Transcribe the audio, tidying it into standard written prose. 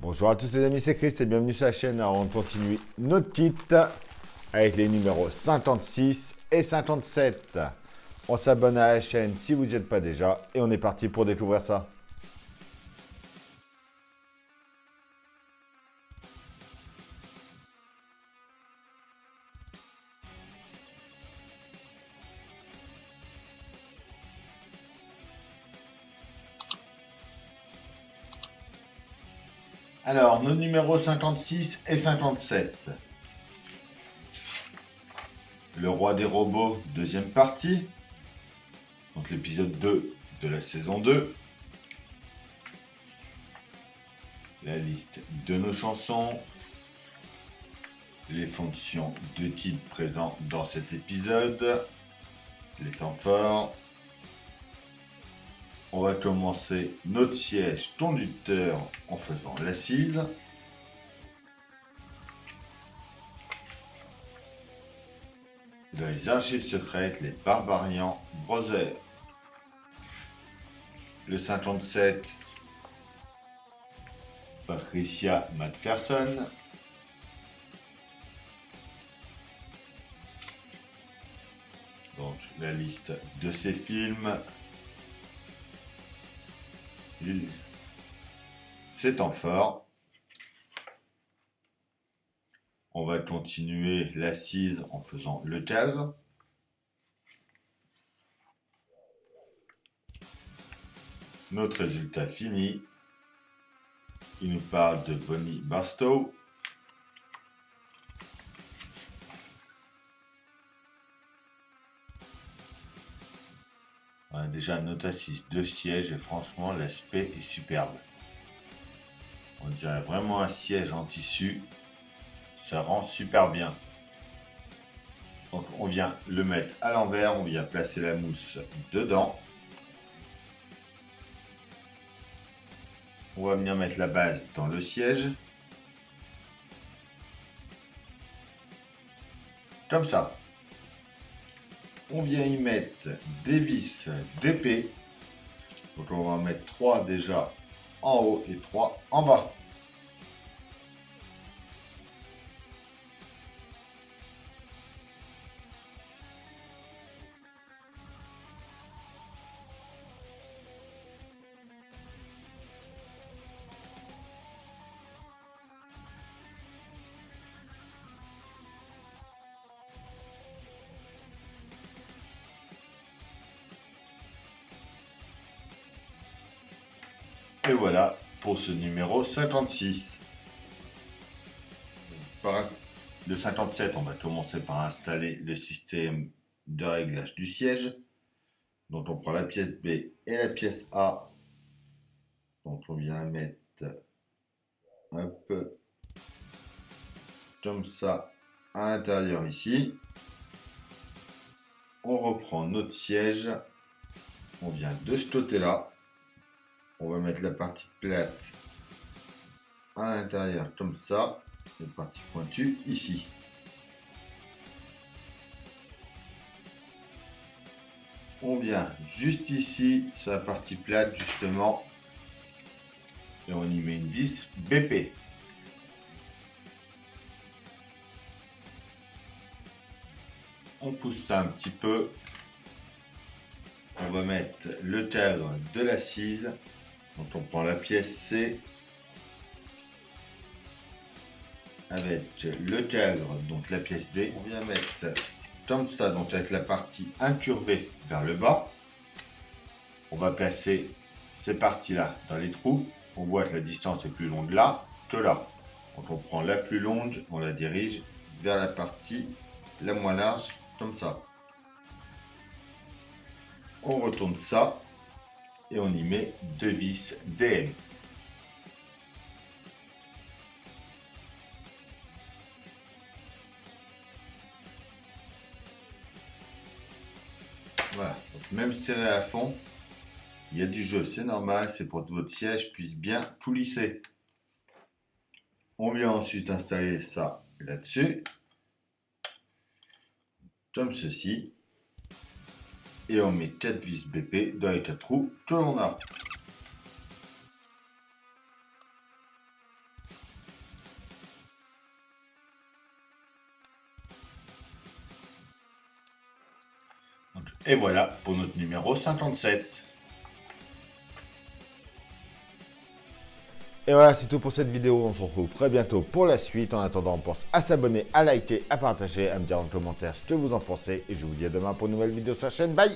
Bonjour à tous les amis, c'est Chris et bienvenue sur la chaîne. Alors on continue notre kit avec les numéros 56 et 57. On s'abonne à la chaîne si vous n'y êtes pas déjà et on est parti pour découvrir ça. Alors, nos numéros 56 et 57. Le roi des robots, deuxième partie. Donc l'épisode 2 de la saison 2. La liste de nos chansons. Les fonctions de kit présents dans cet épisode. Les temps forts. On va commencer notre siège conducteur en faisant l'assise. Dans les archives secrètes, les Barbarians Brothers. Le 57, Patricia McPherson. Donc la liste de ces films. C'est temps fort. On va continuer l'assise en faisant le jazz. Notre résultat fini. Il nous parle de Bonnie Barstow. On a déjà notre assise de siège et franchement l'aspect est superbe. On dirait vraiment un siège en tissu. Ça rend super bien. Donc on vient le mettre à l'envers, on vient placer la mousse dedans. On va venir mettre la base dans le siège. Comme ça. On vient y mettre des vis d'épée. Donc on va en mettre 3 déjà en haut et 3 en bas. Et voilà pour ce numéro 56. Le 57, on va commencer par installer le système de réglage du siège. Donc on prend la pièce B et la pièce A. Donc on vient la mettre un peu comme ça à l'intérieur ici. On reprend notre siège. On vient de ce côté-là. On va mettre la partie plate à l'intérieur comme ça. La partie pointue ici. On vient juste ici sur la partie plate justement. Et on y met une vis BP. On pousse ça un petit peu. On va mettre le cadre de l'assise. Donc on prend la pièce C avec le cadre, donc la pièce D. On vient mettre comme ça, donc avec la partie incurvée vers le bas. On va placer ces parties-là dans les trous. On voit que la distance est plus longue là que là. Donc on prend la plus longue, on la dirige vers la partie la moins large, comme ça. On retourne ça et on y met 2 vis DM. Voilà, donc même serré à fond, il y a du jeu, c'est normal, c'est pour que votre siège puisse bien tout lisser. On vient ensuite installer ça là-dessus, comme ceci. Et on met 4 vis BP dans les 4 trous que l'on a. Et voilà pour notre numéro 57. Et voilà, c'est tout pour cette vidéo. On se retrouve très bientôt pour la suite. En attendant, on pense à s'abonner, à liker, à partager, à me dire en commentaire ce que vous en pensez. Et je vous dis à demain pour une nouvelle vidéo sur la chaîne. Bye!